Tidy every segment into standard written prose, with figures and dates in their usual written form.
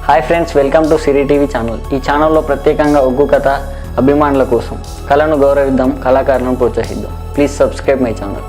Hi friends, welcome to Siri TV channel. ఈ ఛానల్లో ప్రత్యేకంగా ఒగ్గు కథ అభిమానుల కోసం కళను గౌరవిద్దాం, కళాకారులను ప్రోత్సహిద్దాం. Please subscribe my channel.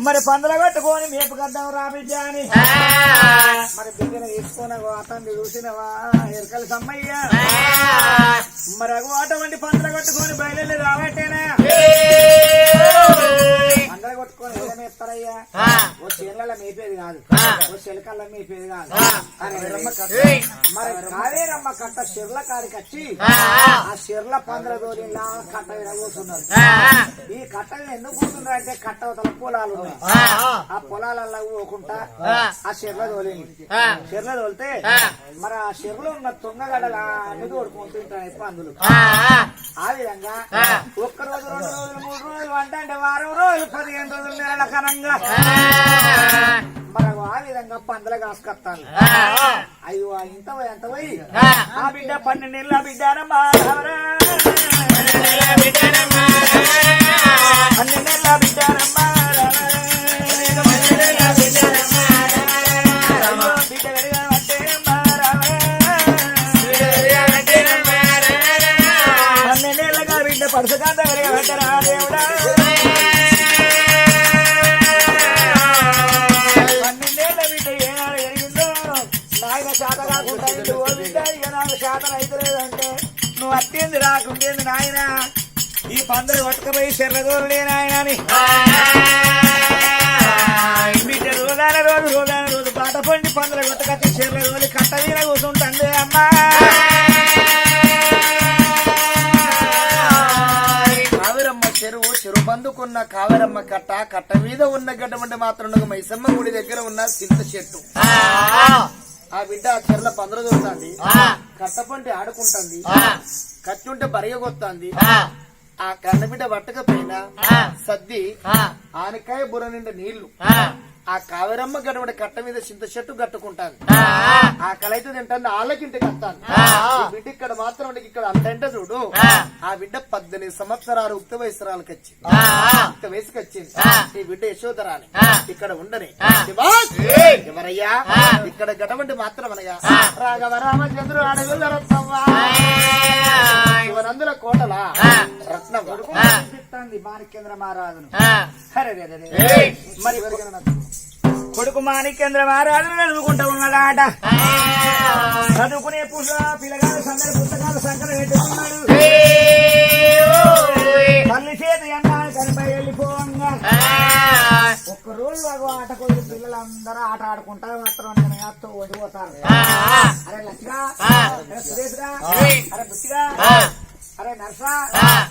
మరి పందుల కొట్టుకొని మేపు కద్దాం రా బిడ్డ అని మరి బిడ్డను తీసుకున్నావా, అతన్ని చూసినవా ఎరకల సమ్మయ్య. మరి అటువంటి పందుల కొట్టుకొని బయలు రావట్టేనా? పందుల కొట్టుకొని ఏదో మేపుతారయ్యా, ఓ చీరల మేపేది కాదు, ఓ చిలకల్ల మేపేది కాదు. మరి కావేరమ్మ కట్ట చెర్ల కాడికి వచ్చి ఆ చెర్ల పందుల తోలిలా కట్ట కూర్చున్నారు. ఈ కట్ట ఎందుకు కూర్చున్నారు అంటే కట్ట అవతల పొలాలు ఉన్నాయి. ఆ పొలాలలో పోకుండా ఆ చెర్ల తోలింది. చెర్ల తోలితే మరి ఆ చెర్లో ఉన్న తుంగగడల అన్ని తోడుకుంటుంటాయి పందులు. ఆ విధంగా ఒక్క రోజు, 2 రోజులు, 3 రోజులు అంటే వారం రోజులు, 15 రోజులు నెలల కనంగా మరి ఆ విధంగా పందుల కాసుకొస్తాను. అయ్యో ఇంత ఎంత పోయి ఆ బిడ్డ 12 నెలల బిడ్డారమ్మా, 12 నెలల బిడ్డారమ్మా. పడుచుకంతా పెట్టరా దేవుడా, 12 బిడ్డ ఏనాడు ఎరిగిందో నాయన శాత కాకుండా ఓ బిడ్డ ఇక నాకు శాతం అయితలేదంటే నువ్వు అత్తింది రాకుంటేంది నాయన ఈ పందులు పట్టుకపోయి చెర్లదోరులే నాయన అని బిడ్డ రోజు పాట పండి పందులు కొట్టుకొచ్చి చెర్లదోలి కట్ట మీద కూర్చుంటుంది అమ్మా. చెరువు బందుకున్న కావేరమ్మ కట్ట మీద ఉన్న గడ్డమంటే మాత్రం మైసమ్మ గుడి దగ్గర ఉన్న చింత చెట్టు. ఆ బిడ్డ ఆ చెర్ల పందులు దొరుకుతుంది, కట్టపంటి ఆడుకుంటుంది, కట్టుంటే బరియగొత్తాంది. ఆ కన్నబిడ్డ పట్టకపోయినా సద్ది ఆనకాయ బుర్ర నిండా నీళ్లు ఆ కావేరమ్మ గడవడ కట్ట మీద చింత చెట్టు కట్టుకుంటాను. ఆ కలైతే తింటాను, వాళ్ళకింటికి వస్తాను. బిడ్డ ఇక్కడ మాత్రం ఇక్కడ అంతంటే చూడు. ఆ బిడ్డ 18 సంవత్సరాలు ఉక్త వయసురాలకి వచ్చింది, ఉక్త వయసుకి వచ్చింది. ఈ బిడ్డ యశోధరాని ఇక్కడ ఉండని ఎవరయ్యా ఇక్కడ గడవండి మాత్రం అనగా రాఘవ రామచంద్రుడు అడుగుల రత్నవ్వా శివనందుల కోటల రత్నం మాణిక్యేంద్ర మహారాజును. మరి కొడుకు మాణిక్యేంద్ర మహారాజును చదువుకుంటూ ఉన్నదాట. చదువుకునే పిల్లగాడు సందరి పుస్తకాలు సంకలం పెట్టుకున్నాడు. తల్లి చేతి అన్నాడు కనిపై వెళ్ళిపోవంగా ఒక్కరోజు ఆట కొద్ది పిల్లలందరూ ఆట ఆడుకుంటా మాత్రం ఓడిపోతారు. అరే లక్ష్మిగా, అరే సురేష్గా, అరే బుచ్చిగా, అరే నర్సా,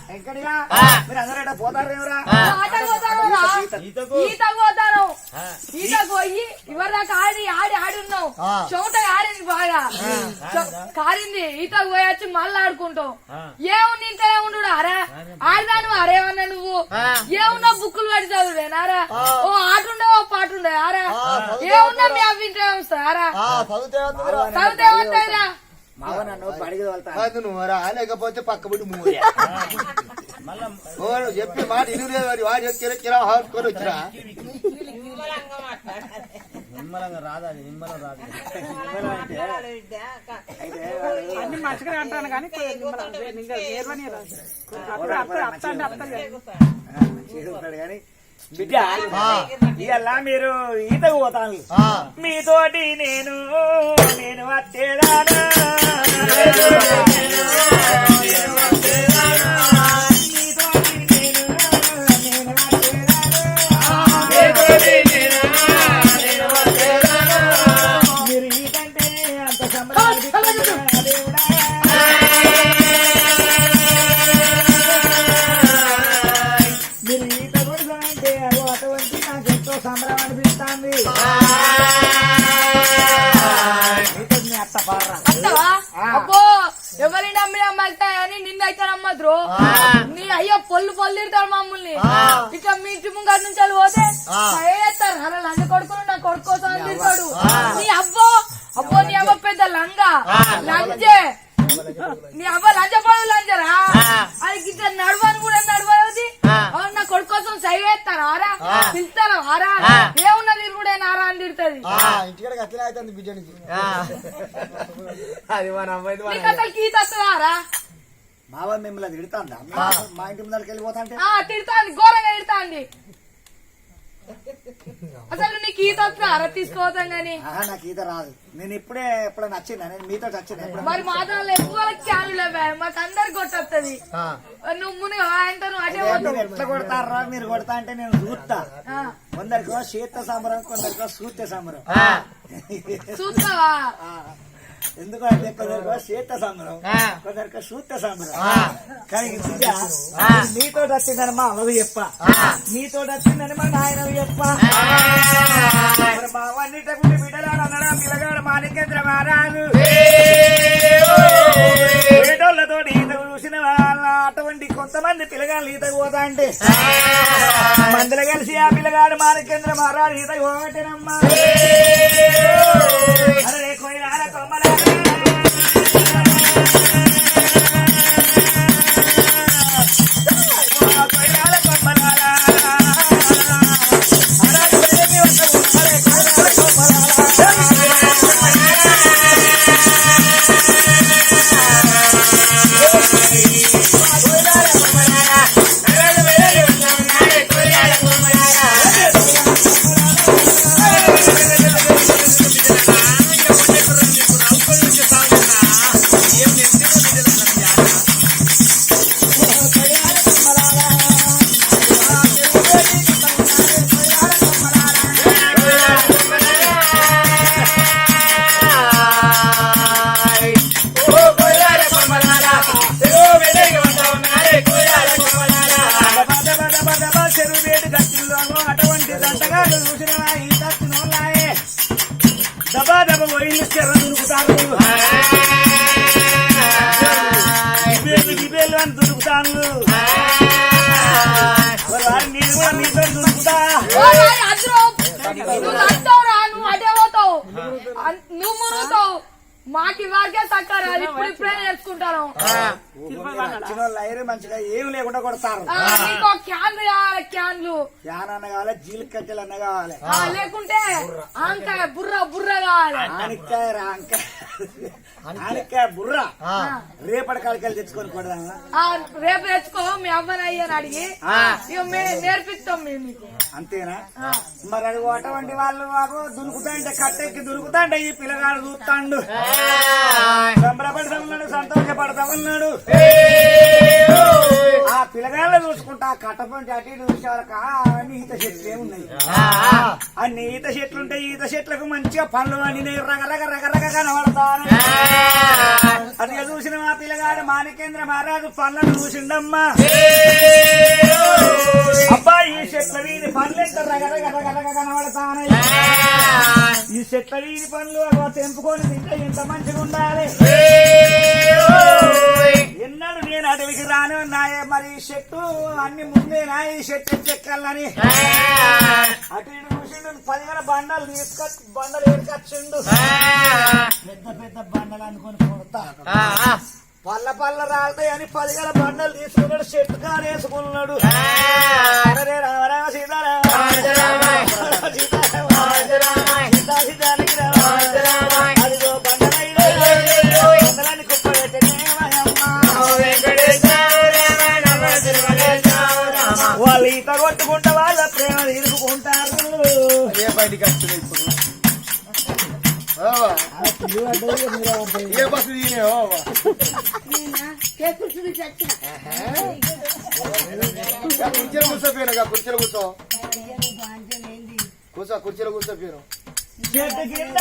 వెంకటిగా మీరు అందరూ పోతారు ఏమరా? ఈతకు పోయి ఇవరిదాకా ఆడి ఆడి ఆడున్నావు. చోట ఆడింది బాగా కారింది. ఈతకు పోయొచ్చి మళ్ళీ ఆడుకుంటావు. ఏముంది ఇంతనే ఉండు అరే ఆడదాను అరేమన్నా నువ్వు ఏమున్నా బుక్కులు పడి చదువులేనారా? ఓ ఆట ఉండే ఓ పాట ఉండే ఆరా ఏమున్నా మీ అవి ఇంటే వస్తా ఆరా చదివితే వస్తాయిరా లేకపోతే పక్కబడి చెప్పి మాట ఇల్లు హాస్కొని వచ్చినా నిమ్మలంగా రాదా? నిమ్మలం రాదు అన్ని మంచిగా అంటాను కానీ కానీ బిడ్డ ఇలా మీరు ఈతకు పోతాను. మీతోటి నేను వచ్చేదానా మీరు ఈతంటే అంత సంబంధం దేవుడా. మీరు ఈత కొడుకు అంటే అటువంటి నాకెంతో సంబరం అనిపిస్తుంది అత్త పాడరా అత్తవా అబ్బో ఎవరిని నమ్మిన అమ్మాయిని నిన్నైతే నమ్మద్రు నీ అయ్యో పొల్లు తిడతాడు మమ్మల్ని ఇక మీ ఇంటి ముంగటి నుంచి వాళ్ళు పోతే చేస్తారు అలా లంజ కొడుకుని నా కొడుకు కోసం అని తిడతాడు నీ అబ్బో నీ అవ్వ పెద్ద లంగా లంజే నీ అవ్వ లంజ పడు లంజరా అది గిట్ట నడవని కూడా నడవది నా కొడుకు కోసం సై వేస్తారా ఆరా పిలుస్తారా ఆరా ఏమున్నది కూడా నారా అని తిడుతుంది ఇంటికాడ అట్లనే అవుతుంది బిడ్డనికి నీకు అసలు గీత వస్తుందారా బాబా మిమ్మల్ని తిడతాందా మా ఇంటి ముందరికి వెళ్ళిపోతా అంటే తిడతాంది ఘోరంగా తిడతాంది అసలు నీకు ఈత వస్తుందారా తీసుకోవద్దాం గాని నాకు ఈత రాదు నేను ఎప్పుడైనా నచ్చిందా నేను మీతో వచ్చిందా మరి మాత్రం ఎక్కువ క్యాన్ లేవా మాకు అందరికి కొట్టొస్తుంది నువ్వు మునిగా ఆయనతో నువ్వు అటే పోతావు ఎట్లా కొడతారా మీరు కొడతా అంటే నేను చూస్తా కొందరికో శీత సంబరం కొందరికో సూత్య సంబరం చూస్తావా ఎందుకంటే కొందరికో శీత సంబరం కొందరికో సూత్య సంబరం కానీ నీతో వచ్చిందని మా అవ్వకు చెప్ప నీతో వచ్చిందని మా నాయనవి చెప్ప మా అన్నిటప్పుడు బిడ్డలాడు అన్నాడా పిల్లగాడు మాణికేంద్ర మహారాజు ఏటోళ్లతో ఈత చూసిన వాళ్ళ అటువంటి కొంతమంది పిల్లగాళ్ళు ఈతకు పోతా అంటే మందులు కలిసి ఆ పిల్లగాడు మాణికేంద్ర మహారాజు ఈత పోగొట్టినమ్మా అరే కొయ్యాల కొమ్మల అటువంటి దంటగాళ్ళు చూసిన ఈ తచ్చినోళ్ళాయే దబా దబ పోయిన చెర్ర దొరుకుతారు దిబేలు అని దొరుకుతాను నేను కూడా మీతో దొరుకుతా నువ్వు అంటావురా నువ్వు అటే పోతావు నువ్వు మునుగుతావు మాకి వారికే సక్కరా ఇప్పుడే నేర్చుకుంటాను మంచిగా ఏమి లేకుండా కొడతారు నీకు క్యాన్లు కావాలి క్యాన్లు క్యాన్ అన్న కావాలి జీలకట్టెలు అన్న కావాలి లేకుంటే ఆంకాయ బుర్ర కావాలి ఆనక్కాయ రాంకాయ ఆనక్కాయ బుర్ర రేపటి కాడికి తెచ్చుకొని కొడదామా రేపు తెచ్చుకో మీ అవ్వని అయ్యని అడిగి ఇక మేము నేర్పిస్తాం మేము మీకు అంతేనా మరి అది అటువంటి వాళ్ళు మాకు దురుకుతాంటే కట్టెక్కి దురుకుతాంటే ఈ పిల్లగాడు చూస్తాడు సంబరపడతా ఉన్నాడు సంతోషపడతా ఉన్నాడు ఆ పిల్లగాళ్ళ చూసుకుంటా కట్టపంటి అటు ఇటు చూసే వరకు అన్ని ఈత చెట్లే ఉన్నాయి అన్ని ఈత చెట్లుంటాయి ఈత చెట్లకు మంచిగా పండ్లు అన్ని రగరగ కనబడతాను అది చూసిన మా పిల్లగాడు మాణికేంద్ర మహారాజు పండ్లను చూసిండమ్మా అబ్బా ఈ చెట్ల వీధి పండ్లు ఎంత రగరగ కనబడతాను ఈ చెట్ల వీధి పండ్లు తెంపుకొని తింటే ఇంత మంచిగా ఉండాలి ఎన్నాడు నేను అడవికి రాను నాయే మరి ఈ చెట్టు అన్ని ముందేనా ఈ చెట్టు చెక్కాలని అటు ఇటు చూసిండు 10 బండలు బండలు ఏర్కొచ్చిండు పెద్ద బండలు అనుకొని కొడతా పల్ల రాలుతాయి అని 10 బండలు తీసుకున్నాడు చెట్టు కారు వేసుకున్నాడు రామరామ సీతారామ అదిగో బండలని కుప్ప వాళ్ళు ఈత కొట్టుకుంటా వాళ్ళ ప్రేమ తీసుకుంటారు ఏ బయటికి వస్తుంది ఇప్పుడు ఏ బస్సు కుర్చీలో కూర్చోపోయాను కుర్చీలో కుర్చీలో కూర్చోపోయాను చెట్టు కింద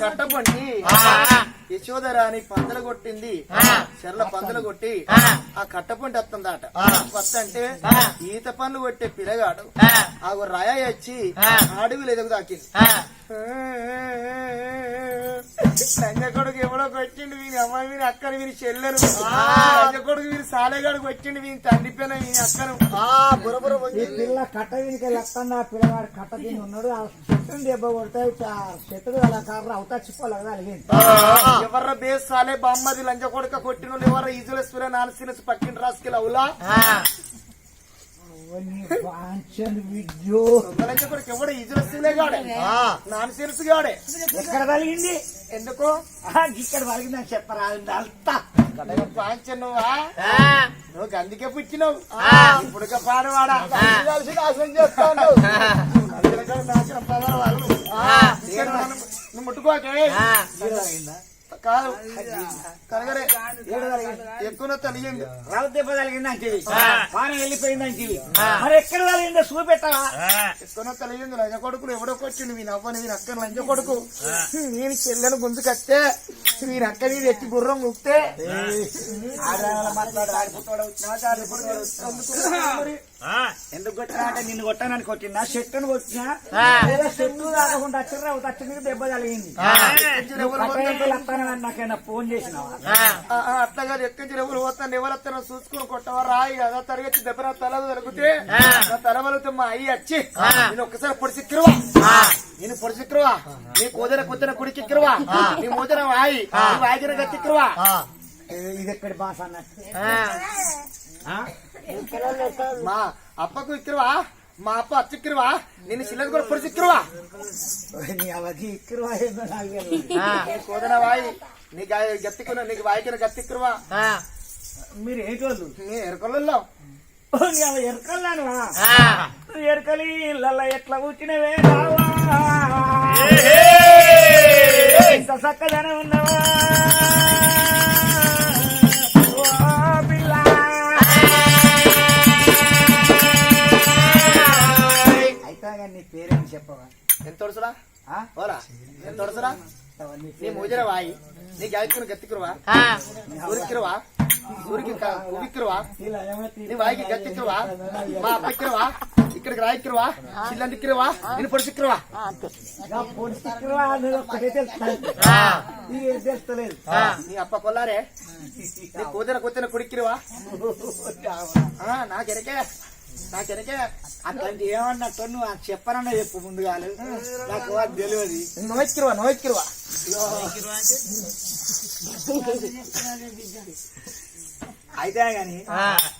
కట్టపండి యశోదరాని పందలు కొట్టింది చెర్ల పందలు కొట్టి ఆ కట్టపండి వస్తుందట వస్తంటే ఈత పనులు కొట్టే పిల్లగాడు ఆ రాయ వచ్చి అడవిలో ఎదుగు దాకింది లంజ కొడుకు ఎవడో వచ్చిండు వీని అమ్మాయి వీని అక్కను వీని చెల్లెను లంజ కొడుకు వీని సాలేగాడికి వచ్చిండు వీని తండ్రి పైన వీని అక్కను ఈ పిల్ల కట్ట వీనికి వస్తున్నా పిల్లవాడు కట్ట తిని ఉన్నాడు ఆ చెట్టుని దెబ్బ కొడితే చెట్టు అలా కార్లు అవుతా చిప్పాలి అలిగింది ఎవర్ర బేస్ సాలే బామ్మది లంజ కొడుక కొట్టిన ఎవరు ఈజులేశ్వర నాలుగు పక్కిన రాసుకెళ్ళి అవులా లంజ కొడుకు ఎవడు ఈజులేశ్వరే గాడే నాన్న తెలుసు గాడే ఎక్కడ కలిగింది ఎందుకో ఇక్కడ కలిగిందని చెప్పరాదు అంతా పాంచనువా నువ్వు అందుకే పుచ్చినావు ఇప్పుడు పాడవాడా నాశనం చేస్తావు నువ్వు ముట్టుకోకే కాదు కనగరే ఎక్కువ తెలియంది రావు దెబ్బ కలిగింది అంటివి పానం వెళ్ళిపోయింది అంటివి మరి ఎక్కడ కలిగిందో చూపెట్టవా ఎక్కువ తెలియంది లంజ కొడుకులు ఎవడో వచ్చిండు వీని అవ్వని వీని అక్కని లంజ కొడుకు నేను చెల్లెను గుంజు కట్టే వీని అక్క మీద ఎత్తి గుర్రం ముక్తే ఎందుకు కొట్టినా అంటే నిన్ను కొట్టానని కొట్టినా చెట్టును కొట్టినా లేదా చెట్టు కాకుండా చిర్ర తచ్చునికి దెబ్బ కలిగింది నాకైనా ఫోన్ చేసినావా అట్లాగా ఎక్కడి ఎవరు పోతాను ఎవరొస్తానో చూసుకుని కొట్టవా రాయి కదా తరగతి దెబ్బ నా తల దొరికితే నా తల వలితే మా అయ్యి వచ్చి నేను ఒక్కసారి పొడిసిక్కిరువా నేను పొడిసిక్కిరువా నీ కోదర కొద్దిన కుడికిక్కిరువా నీ మోదన వాయి వాయికిన గత్తిక్కిరువా ఇది ఎక్కడి భాష అన్నట్టు మా అప్పకు ఇక్కిరువా మా అప్ప అచ్చిక్కిరువా నేను చిల్లది కూడా పొడిసిక్కిరువా అవధి ఇక్కరు కోదన వాయి నీ గత్తికున్న నీకు వాయికిన గత్తిక్కిరువా మీరు ఏంటి వాళ్ళు నీ ఎరకొల్లో ఎరకల్లాను ఎరకలి ఇళ్ళ ఎట్లా కూర్చునేవే ఇంత చక్కగానే ఉన్నావా పిల్ల అయితే నీ పేరేంటి చెప్పవా ఎంత వరుసరా ఓరా ఎంత వరుసరా నీ మోజర వాయి నీ గాయకుని గత్తికిరువా ఊరికిరువా ఊరికి ఉవిక్కిరువా నీ వాయికి గత్తికిరువా మా అప్పక్కిరువా ఇక్కడికి రాయిక్కిరువా చిల్లందిక్కిరువా నేను పొడిసిక్కిరువా తెలుస్తలేదు నీ అప్ప కొల్లారే నీ కూతుర కొత్తిన కుడిక్కిరువా నాకెనకే అట్లాంటి ఏమన్నట్టు నువ్వు చెప్పనన్నా చెప్పు ముందుగా నాకు అది తెలియదు నోయెక్కిరువా అయితే గాని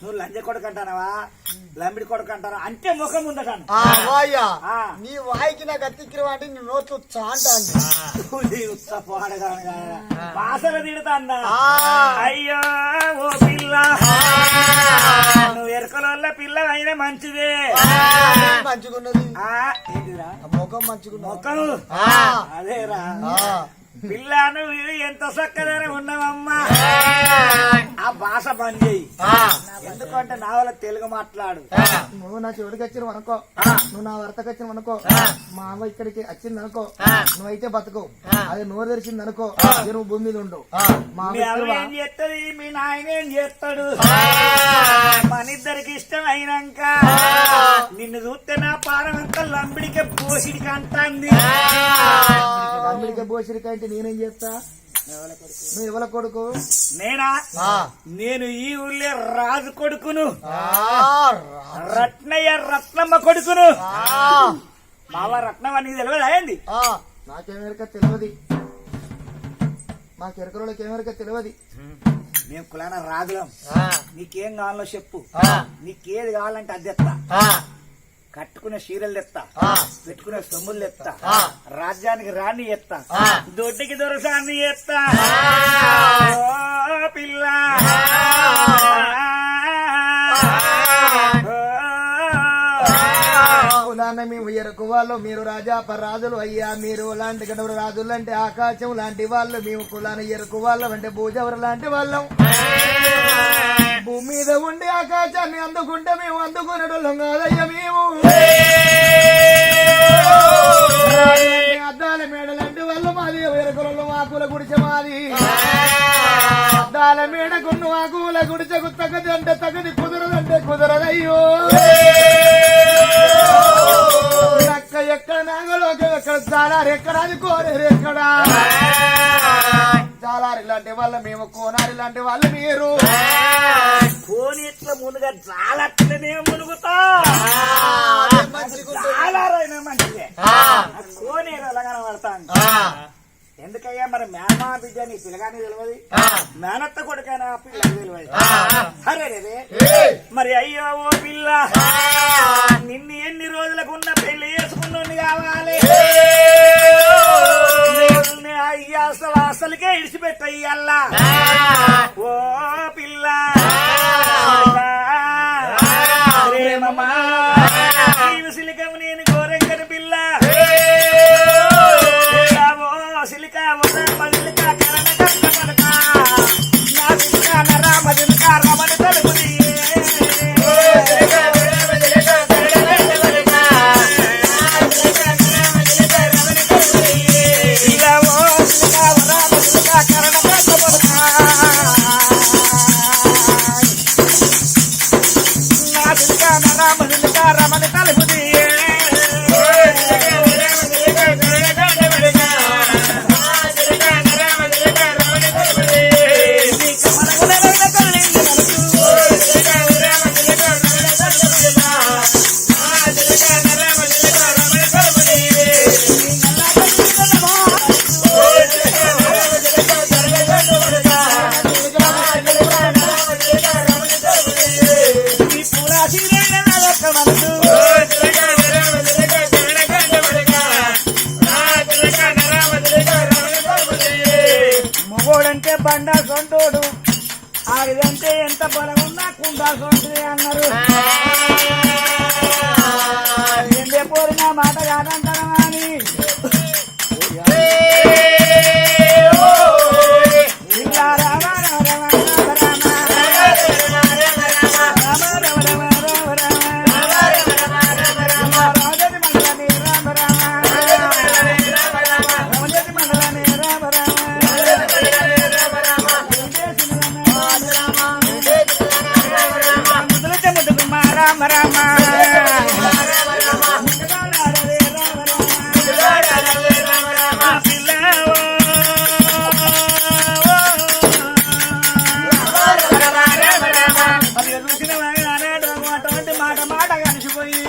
నువ్వు లంజ కొడుకు అంటానవా లంబిడి కొడుకు అంటారా అంటే ముఖం ఉందటాను నీ వాయికి నాకు అత్తిక్కిరువా అంటే నీ నోట్లు చాంటాను భాషలు తిడతా అన్నా అయ్యో ఓ పిల్ల నువ్వు ఎరకల పిల్ల అయినా మంచిదే మంచిగున్నది ఏంటిరా ముఖం మంచిగున్నది ముఖం అదేరా పిల్ల నువ్వు ఎంత చక్కదనే ఉన్నావమ్మా ఆ భాష బంద్ చేయి ఎందుకంటే నా వల్ల తెలుగు మాట్లాడు నువ్వు నా చెవుడికి వచ్చిన అనుకో నువ్వు నా వరతకు వచ్చిన అనుకో మా అమ్మ ఇక్కడికి వచ్చింది అనుకో నువ్వైతే బతుకు అది నోరు తెరిచింది అనుకో నువ్వు భూమి మీద ఉండు మీ అమ్మ ఏం చేస్తుంది మీ నాయన ఏం చేస్తాడు మన ఇద్దరికి ఇష్టం అయినాక నిన్ను చూస్తే నా పారం అంతా లంబిడికే పోసిడికి అంటుంది లంబిడికే పోసిడికి అంటే నేనేం చేస్తా నువ్వు ఎవల కొడుకు నేనా నేను ఈ ఊళ్ళో రాజు కొడుకును రత్నయ్య రత్నమ్మ కొడుకును మావ రత్నమ్మ నీకు తెలియదు అయింది నాకేమెరక తెలియదు మా కెరకరోళ్ళకి ఏమెరక తెలియదు మేము కులాన రాజులం నీకేం కావాలో చెప్పు నీకేది కావాలంటే అది తెస్తా కట్టుకునే చీరలు తెస్తా పెట్టుకునే సొమ్ములు తెస్తా రాజ్యానికి రాణి ఎత్తా దొడ్డికి దొరసాన్ని ఎత్తా పిల్ల కులాన మేము ఎరకు వాళ్ళు మీరు రాజాప రాజులు అయ్యా మీరు లాంటి గడవరు రాజులు అంటే ఆకాశం లాంటి వాళ్ళు మేము కులాన ఎరకు వాళ్ళం అంటే భూజవరు లాంటి వాళ్ళం భూమి మీద ఉండి ఆకాశాన్ని అందుకుంటే మేము అందుకునేటోళ్ళం కాదయ్యా మేము అద్దాల మేడలాంటి వాళ్ళు మాది ఎరకు గున్ను ఆకుల గుడిచకు తగది అంటే తగది కుదరదంటే కుదరదయ్యో అక్క ఎక్కడ నాగలోకి ఎక్కడ జాలారు ఎక్కడ అది కోరేరు ఎక్కడ జాలారు ఇలాంటి వాళ్ళ మేము కోనారు ఇలాంటి వాళ్ళు మీరు కోని ఇట్లా మునుగా జాలట్లనే మునుగుతా జాలారైనా మంచిదే కోని ఎలాగన పడతాను ఎందుకయ్యా మరి మేనమా బిడ్డ నీ పిల్లగాని తెలియదు మేనత్త కొడుకైనా పిల్లకి తెలియదు అరే మరి అయ్యో ఓ పిల్ల నిన్ను ఎన్ని రోజులకున్న పెళ్లి చేసుకున్నోని కావాలి అయ్యా అసలుకే ఇడిచిపెట్టయ్యల్లా ఓ పిల్ల ప్రేమమా సిలికము నేను గోరెంకని పిల్ల సిలికా సిలికా రామదిలికా రమణ తలుపుది రమణ తలుపుది మొగోడంటే బండా సొంటోడు ఆడిదంటే ఎంత బలం ఉన్నా కుండా సొంటుది అన్నారు ఎండే పోరిన మాట కాదంటారా అని రామ రామ అటువంటి మాట మాట కలిసిపోయి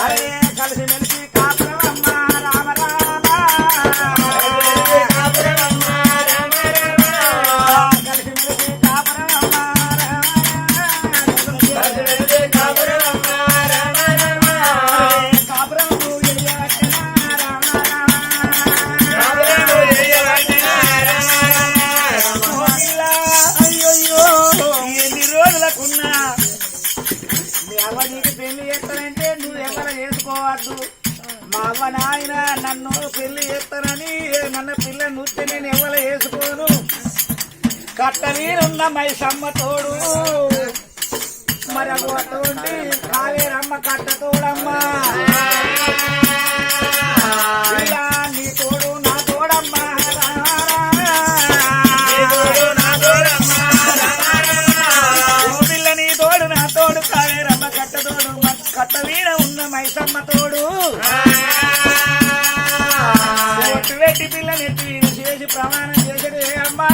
అరే కలిసి మెలిసి కాపురమ్మ రామ రామ కలిసి మెలిసి కాపురమ్మ నీకు పెళ్లి చేస్తానంటే నువ్వు ఎవరు చేసుకోవద్దు మా అవ్వ నాయన నన్ను పెళ్లి చేస్తానని నన్న పిల్ల నూస్తే నేను ఎవరు చేసుకోను కట్టనీరున్న మైసమ్మ తోడు మరి అటువంటి కావేరమ్మ కట్ట తోడమ్మా నీ తోడు నా తోడమ్మా పిల్ల నీ తోడు నా తోడు కావేరమ్మ కట్ట తోడు కట్ట వీడ ఉన్న మైసమ్మ తోడు పెట్టి పిల్లని ఎత్తి చేసి ప్రమాణం చేసేది అమ్మా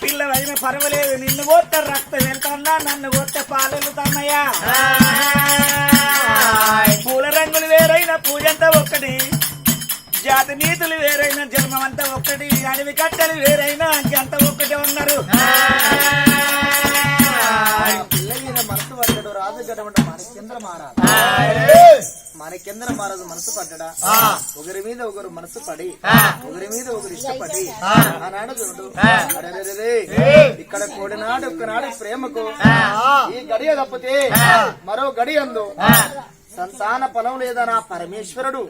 పిల్లవైనా పర్వాలేదు నిన్ను కొట్టే రక్తం వెళ్తుందా నన్ను కొట్టే పాలు వెళ్తున్నాయా పూల రంగులు వేరైన పూజంతా ఒక్కటి జాతి నీతులు వేరైన జన్మం అంతా ఒక్కటి అడవి కట్టెలు వేరైనా అంత ఒక్కటే ఉన్నారు మనసు పడ్డాడు రాజు గడమంట మనకేంద్ర మహారాజు మనకేంద్ర మహారాజు మనసు పడ్డా ఒకరి మీద ఒకరు మనసు పడి ఒకరి మీద ఒకరు ఇష్టపడి ఆనాడు చూడు ఇక్కడ కోడినాడు ఒక్కనాడు ప్రేమకు ఈ గడియ తప్పితే మరో గడి అందు సంతాన ఫలం లేదనా పరమేశ్వరుడు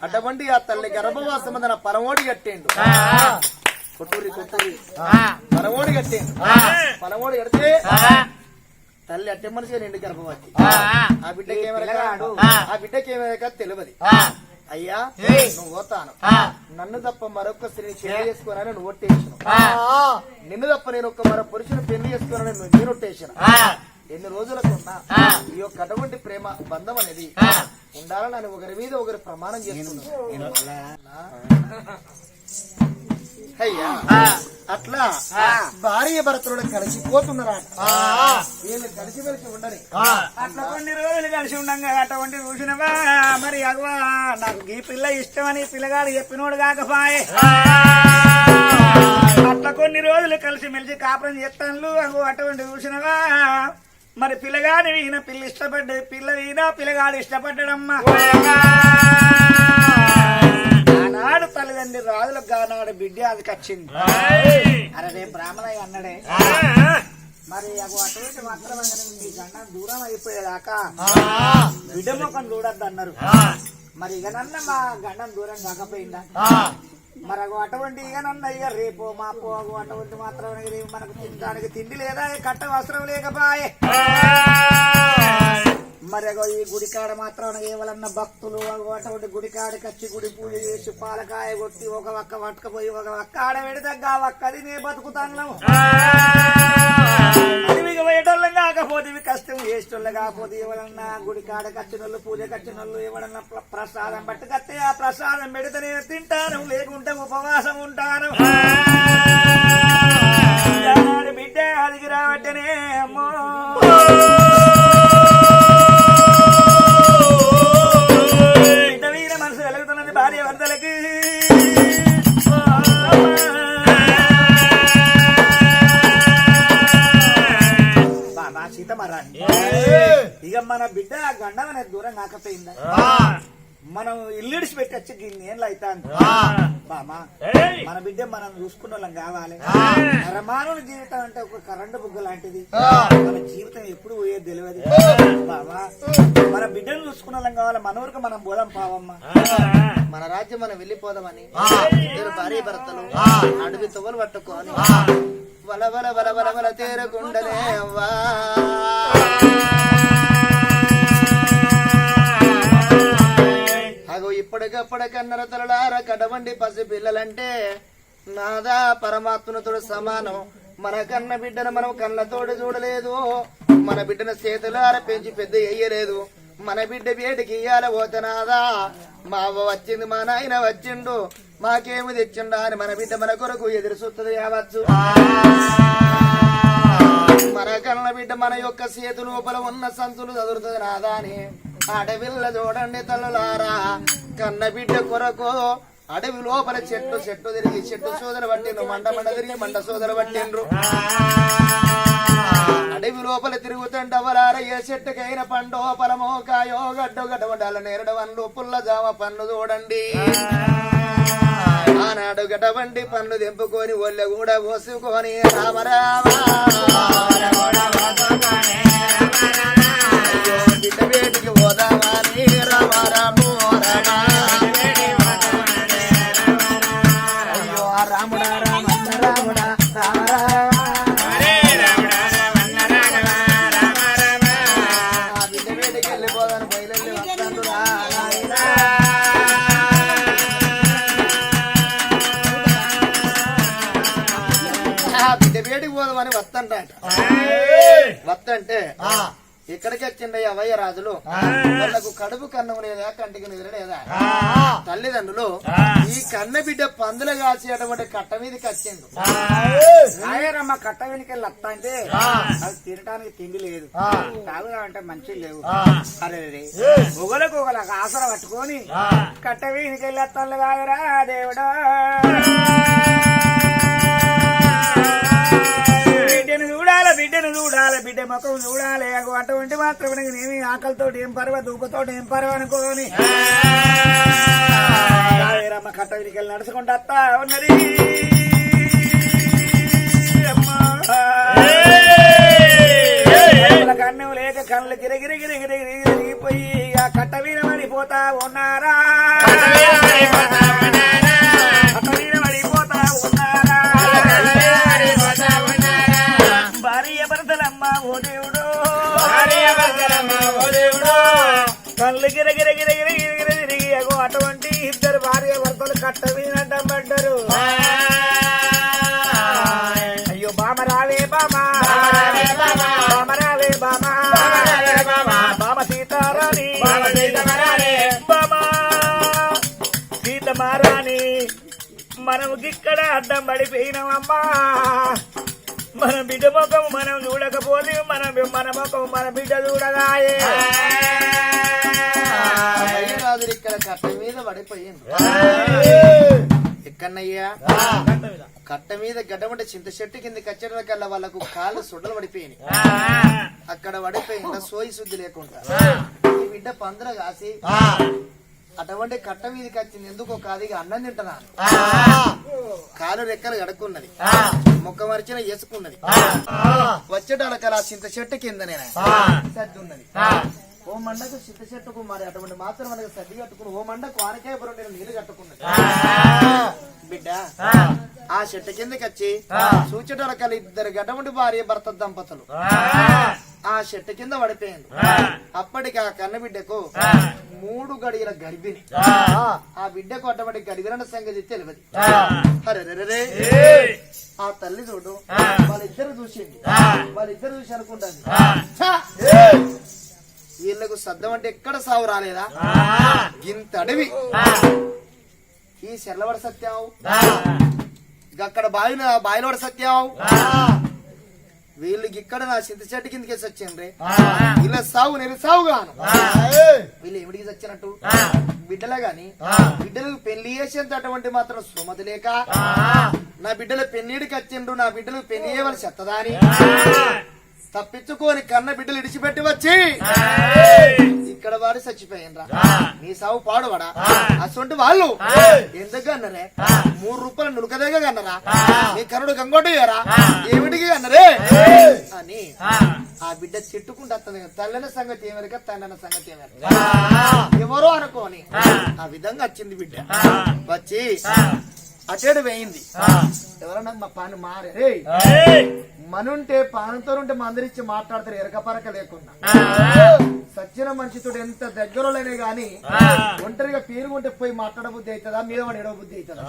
అటువంటి ఆ తల్లి గర్భవాసమదన పరమోడి కట్టేండు కొట్టూరి పరమోడి కట్టేండు పరమోడి కడితే తల్లి అట్టే మనిషిగా నిండు గర్భవతి ఆ బిడ్డకి ఏమైనా తెలియదు అయ్యా నువ్వు పోతాను నన్ను తప్ప మరొక స్త్రీని పెళ్లి చేసుకోనని నువ్వు ఒట్టేసిన నిన్ను తప్ప నేను ఒక్క మరో పురుషుని పెళ్లి చేసుకోనని నువ్వు నేను ఒట్టేసిన ఎన్ని రోజులకున్నా ఈ యొక్క అటువంటి ప్రేమ బంధం అనేది ఉండాలని ఒకరి మీద ఒకరి ప్రమాణం చేస్తున్నాను అయ్యా అట్లా భార్య భర్తలు కలిసిపోతున్నారా వీళ్ళు కలిసి ఉండని అట్లా కొన్ని రోజులు కలిసి ఉండంగా అటువంటి చూసినవా మరి అగవా నాకు ఈ పిల్ల ఇష్టమని పిల్లగాడు చెప్పినోడు కాకపాయే అట్లా కొన్ని రోజులు కలిసి మెలిసి కాపురం చేస్తాను అగో అటువంటి చూసినవా మరి పిల్లగాడు వీన పిల్ల ఇష్టపడ్డది పిల్ల వీనా పిల్లగాడు ఇష్టపడ్డాడమ్మా ఆనాడు తల్లిదండ్రి రాజులకు ఆనాడు బిడ్డ అది కచ్చింది అరే రేపు బ్రాహ్మణయ్య అన్నడే మరి అటువంటి మాత్రం మీ గండం దూరం అయిపోయేదాకా బిడ్డ ముఖం చూడద్దు అన్నారు మరి ఇకనన్న మా గండం దూరం కాకపోయిందా మరి అటువంటి ఇకనన్న ఇక రేపు మాపో అటువంటి మాత్రం మనకు తినడానికి తిండి లేదా కట్ట అవసరం లేకపోయే మరి ఈ గుడికాడ మాత్రం ఏవలన్న భక్తులు అటువంటి గుడికాడకి వచ్చి గుడి పూజ చేసి పాలకాయ కొట్టి ఒక వక్క పట్టుకపోయి ఒక వక్క ఆడ పెడితే వక్కది నే బతుకుతాను అడివిగా పోయేటోళ్ళం కాకపోతే ఇవి కష్టం చేసేటోళ్ళు కాకపోతే ఎవరన్నా గుడికాడకి వచ్చిన వాళ్ళు పూజకి వచ్చిన వాళ్ళు ఎవరన్నా ప్రసాదం పట్టుకొస్తే ఆ ప్రసాదం పెడితేనే తింటాను లేకుంటే ఉపవాసం ఉంటాను బిడ్డ అదిగి రావట్టనే అమ్మో మనసు వెలుగుతున్నది భార్య భర్తలకి బాబా సీతమరాణి ఇక మన బిడ్డ గండం అనేది దూరం కాకపోయిందా మనం ఇల్లుడిచి పెట్టచ్చు ఇన్నేళ్ళు అవుతాను బామా మన బిడ్డ మనం చూసుకున్న వాళ్ళం కావాలి నరమానుల జీవితం అంటే ఒక కరెంటు బుగ్గ లాంటిది మన జీవితం ఎప్పుడు పోయేది తెలియదు బామా మన బిడ్డను చూసుకున్న వాళ్ళం కావాలి మన ఊరికి మనం పోదాం పావమ్మా మన రాజ్యం మనం వెళ్ళిపోదామని ఇద్దరు భార్య భర్తలు అడవి తువ్వలు పట్టుకొని వల వల వల వల వల తేరకుండలే అవ్వా అగో ఇప్పటికప్పటికన్నర తలలార కడవండి పసి పిల్లలంటే నాదా పరమాత్మతోడు సమానం మన కన్న బిడ్డను మనం కళ్ళతోడు చూడలేదు మన బిడ్డను చేతులార పెంచి పెద్ద అయ్యలేదు మన బిడ్డ వేడికి ఇయ్యాల పోతనాదా మా అవ్వ వచ్చింది మా నాయన వచ్చిండు మాకేమి తెచ్చిండా అని మన బిడ్డ మన కొరకు ఎదురు చూస్తుంది కావచ్చు మన కన్న బిడ్డ మన యొక్క చేతు లోపల ఉన్న సంతులు చదువుతుంది నాదా అని అడవిల్ల చూడండి తల్లులారా కన్న బిడ్డ కొరకు అడవి లోపల చెట్టు తిరిగి చెట్టు సోదరు పట్టిండ్రు మండ తిరిగి మండ సోదరు పట్టిండ్రు అడవి లోపల తిరుగుతుంటవలార ఏ చెట్టుకైన పండో పలమో కాయో గడ్డు గడ్డవడాల నేరడు పండ్లు పుల్ల జామ పండ్లు చూడండి ఆనాడు గడ్డవండి పండ్లు తెంపుకొని ఒళ్ళె కూడా పోసుకొని బిడ్డ వేటికి పోదామని రామారాము అయ్యో రాముడా రామన్న రాముడా బిడ్డ వేటికి వెళ్ళిపోదాను బయలుదేరి వస్తాను బిడ్డ వేటికి పోదామని వస్తంటే ఇక్కడికి వచ్చిండయ్యా వయ్య రాజులు వాళ్ళకు కడుపు కన్నం లేదా కంటికి నిద్ర లేదా తల్లిదండ్రులు ఈ కన్న బిడ్డ పందులు కాసి అటువంటి కట్ట మీదకి వచ్చిండు ఆయనమ్మ కట్ట వెనుకెళ్ళి వస్తా అంటే అది తినడానికి తిండి లేదు తాగుదా అంటే మంచి లేవు అరే ఒకలకు ఒకళ్ళకి ఆసర పట్టుకొని కట్ట వెనుకెళ్ళి వస్తాను కాదురా దేవుడా బిడ్డను చూడాలి బిడ్డ ముఖం చూడాలి అటువంటి మాత్రం నేమి ఆకలితో ఏం పర్వ దూపతో ఏం పర్వ అనుకోని రామ కట్ట వీడికెళ్ళి నడుచుకుంటూ వస్తా ఉన్నది కన్నం లేక కళ్ళు గిరగిరిగిరిగిరిగిరిగిపోయి ఆ కట్ట వీణ పడిపోతా ఉన్నారా కట్ట వీణ పడిపోతా ఉన్నారా భార్య భర్తలమ్మ ఓ దేవుడు కళ్ళు గిరగిరగిరగిరగిరిగి అటువంటి కట్ట వినడం పడ్డరు అయ్యో బామ రావే బామా బామ రావే బామా బామ సీతారాణి బామా సీతమారాణి మనం ఇక్కడ అడ్డం పడిపోయినామమ్మా మన బిడ్డ ముఖం మనం చూడకపోతే మన ముఖం మన బిడ్డ చూడగాయే రాజులు ఇక్కడ కట్ట మీద పడిపోయింది. ఎక్కడయ్యా కట్ట మీద గడ్డమంటే చింత చెట్టు కిందకి వచ్చేట కల్లా వాళ్ళకు కాళ్ళు సుడ్డలు పడిపోయినాయి. అక్కడ పడిపోయిందా సోయి శుద్ధి లేకుండా ఈ బిడ్డ పందర కాసి అటువంటి కట్ట మీదకి వచ్చింది. ఎందుకో కాదు ఇక అన్నం తింటున్నాను. కాలు రెక్కలు గడుక్కున్నది, మొక్క మరిచిన వేసుకున్నది. వచ్చేటాలకలా చింత చెట్టు కింద నేను సర్ది ఉన్నది. ఓ మండకు చింత చెట్టుకు మరి అటువంటి మాత్రం మనకు సర్ది కట్టుకుని ఓ మండకు ఆనకాయపురం నేను నీళ్లు కట్టుకున్నది. బిడ్డ ఆ చెట్టు కిందకి వచ్చి సూచటలకల ఇద్దరు గడ్డముడి భార్య భర్త దంపతులు ఆ చెట్టు కింద పడిపోయింది. అప్పటికి ఆ కన్న బిడ్డకు 3 గడియల గర్భిణి. ఆ బిడ్డకు అటువంటి గడిగిరన్న సంగతి తెలియదు. అరే ఆ తల్లి చూడు వాళ్ళిద్దరు చూసింది. వాళ్ళిద్దరు చూసి అనుకుంటాను వీళ్ళకు సద్దం అంటే ఎక్కడ సాగు రాలేదా? ఇంత అడవి ఈ చెర్లవాడ సత్యం అక్కడ బాయిలవాడ సత్యం వీళ్ళకి ఇక్కడ నా చింత చెట్టు కిందకేసి వచ్చిండ్రే ఇలా సాగు నేను సాగుగాను. వీళ్ళు ఏమిటికి చచ్చినట్టు బిడ్డలే గాని బిడ్డలకు పెళ్లి చేసేంత అటువంటి మాత్రం సుమతి లేక నా బిడ్డల పెళ్లిడికి వచ్చిండ్రు. నా బిడ్డలకు పెళ్లి చేయవలసి చెత్తదా అని తప్పించుకొని కన్న బిడ్డలు ఇడిచిపెట్టి వచ్చి ఇక్కడ వాడు చచ్చిపోయిండ్రా. నీ సాగు పాడువాడా అసొంటి వాళ్ళు ఎందుకు అన్నరే 3 రూపాయలు నులకదేగా అన్నరా? నీ కరుడు గంగోటయ్యారా ఏమిటికి అన్నరే అని ఆ బిడ్డ తిట్టుకుంటూ వస్తుంది. తల్లిన సంగతి ఏమరిక తండ్రిన సంగతి ఏమరిక ఎవరో అనుకోని ఆ విధంగా వచ్చింది బిడ్డ. వచ్చి అటేడు వేయింది. ఎవరన్నా మా పాను మారే మనుంటే పానంతో ఉంటే మందరిచ్చి మాట్లాడతారు ఎరకపరక లేకుండా. సచ్చిన మనిషితో ఎంత దగ్గరలోనే గాని ఒంటరిగా పేరుగుంటే పోయి మాట్లాడ బుద్ధి అవుతుందా? మీద ఎడవ బుద్ధి అవుతుందా?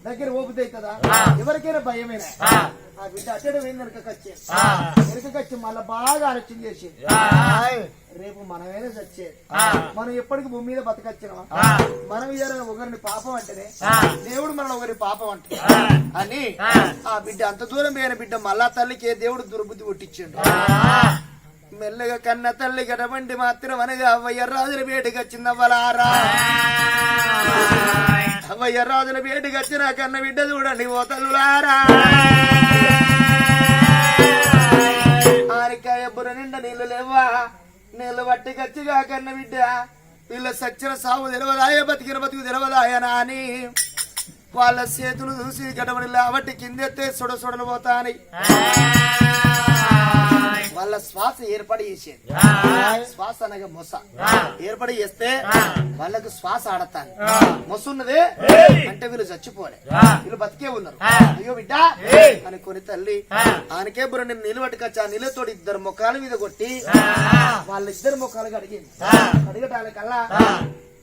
దగ్గర ఓ బుద్ధి అవుతుందా? ఎవరికైనా భయమేనా? ఆ బిడ్డ అటేడు వేయింది ఎరకకొచ్చి మళ్ళా బాగా ఆలోచన చేసింది. రేపు మనమైనా చచ్చేది. మనం ఎప్పటికి భూమి మీద బతకొచ్చినామా? మనం ఏదైనా ఒకరిని పాపం అంటేనే దేవుడు మనం ఒకరి పాపం అంటే అని ఆ బిడ్డ అంత దూరం పోయిన బిడ్డ మళ్ళా తల్లికి దేవుడు దుర్బుద్ధి పుట్టించిండు. మెల్లగా కన్న తల్లి గడబండి మాత్రం అనగా అవ్వయ్య రాజుల వేడికి వచ్చిందవ్వలారా. అవ్వయ్య రాజుల వేడికి వచ్చిన కన్న బిడ్డ చూడండి ఓ తల్లులారా. ఆరికాయ బుర్ర నిండా నీళ్లు లేవా? నీళ్లు బట్టి గచ్చిగా కన్న బిడ్డ వీళ్ళ సచ్చిన సాగు తెలవదాయ బతికిన బతుకు తెలవదాయనా అని వాళ్ళ చేతులు చూసి గడబడి లాబట్టి కిందెత్తే సుడలు పోతాని వాళ్ళ శ్వాస ఏర్పడి చేసేది. శ్వాస అనగా మొస ఏర్పడి చేస్తే వాళ్ళకు శ్వాస ఆడతాను. మొస ఉన్నదే అంటే వీళ్ళు చచ్చిపోలే, వీళ్ళు బతికే ఉన్నారు. అయ్యో బిడ్డ అనుకుని తల్లి ఆనకే బుర్ర నేను నీళ్ళు పట్టుకొచ్చి ఆ నీళ్ళతో 2 ముఖాల మీద కొట్టి వాళ్ళిద్దరు ముఖాలుగా అడిగింది. అడగటానికల్లా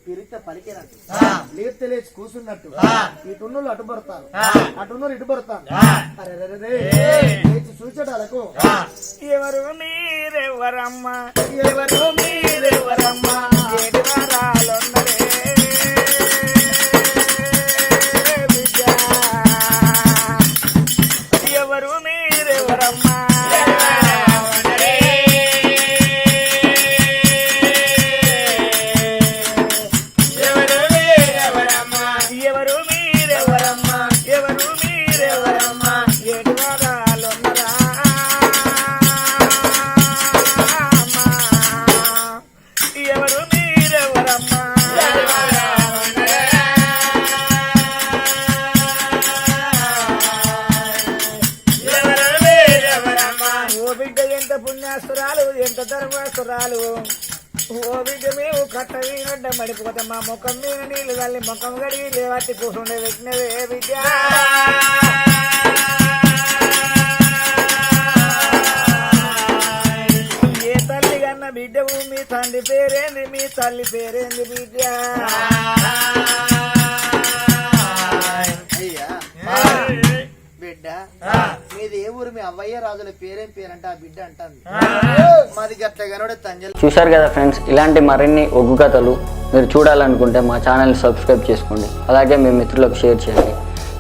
పిరిత పలికినట్టు లేస్తే లేచి కూర్చున్నట్టు ఇటున్నోళ్ళు అటు పడతారు, అటున్నోళ్ళు ఇటు పడతాను. లేచి చూచడాలకు ఎవరు మీరెవరమ్మా, ఎవరు మీరెవరమ్మా, ఏడు వారాలున్నరే బిడ్డ, ఎవరు మీరెవరమ్మా, పుణ్యాసురాలు ఎంత ధర్మాసురాలు. ఓ బిడ్డ మేము కట్ట వీనడ్డ మడిపోతే మా ముఖం మీద నీళ్లు తల్లి ముఖం కడిగి లేవట్టి కూర్చుండే పెట్టినవే బిడ్డ. ఏ తల్లి కన్న బిడ్డవు, మీ తండ్రి పేరేంది, మీ తల్లి పేరేంది బిడ్డ? నవ్వయ్య రాజుల పేరేం పేరంటే ఆ బిడ్డ అంటాంది మాది గట్లగానోడే తంజలు. చూశారు కదా ఫ్రెండ్స్, ఇలాంటి మరిన్ని ఒగ్గు కథలు మీరు చూడాలనుకుంటే మా ఛానల్ని సబ్స్క్రైబ్ చేసుకోండి. అలాగే మీ మిత్రులకు షేర్ చేయండి.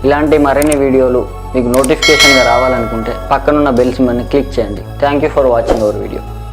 ఇలాంటి మరిన్ని వీడియోలు మీకు నోటిఫికేషన్గా రావాలనుకుంటే పక్కనున్న బెల్ సింబల్ని క్లిక్ చేయండి. Thank you for watching our video.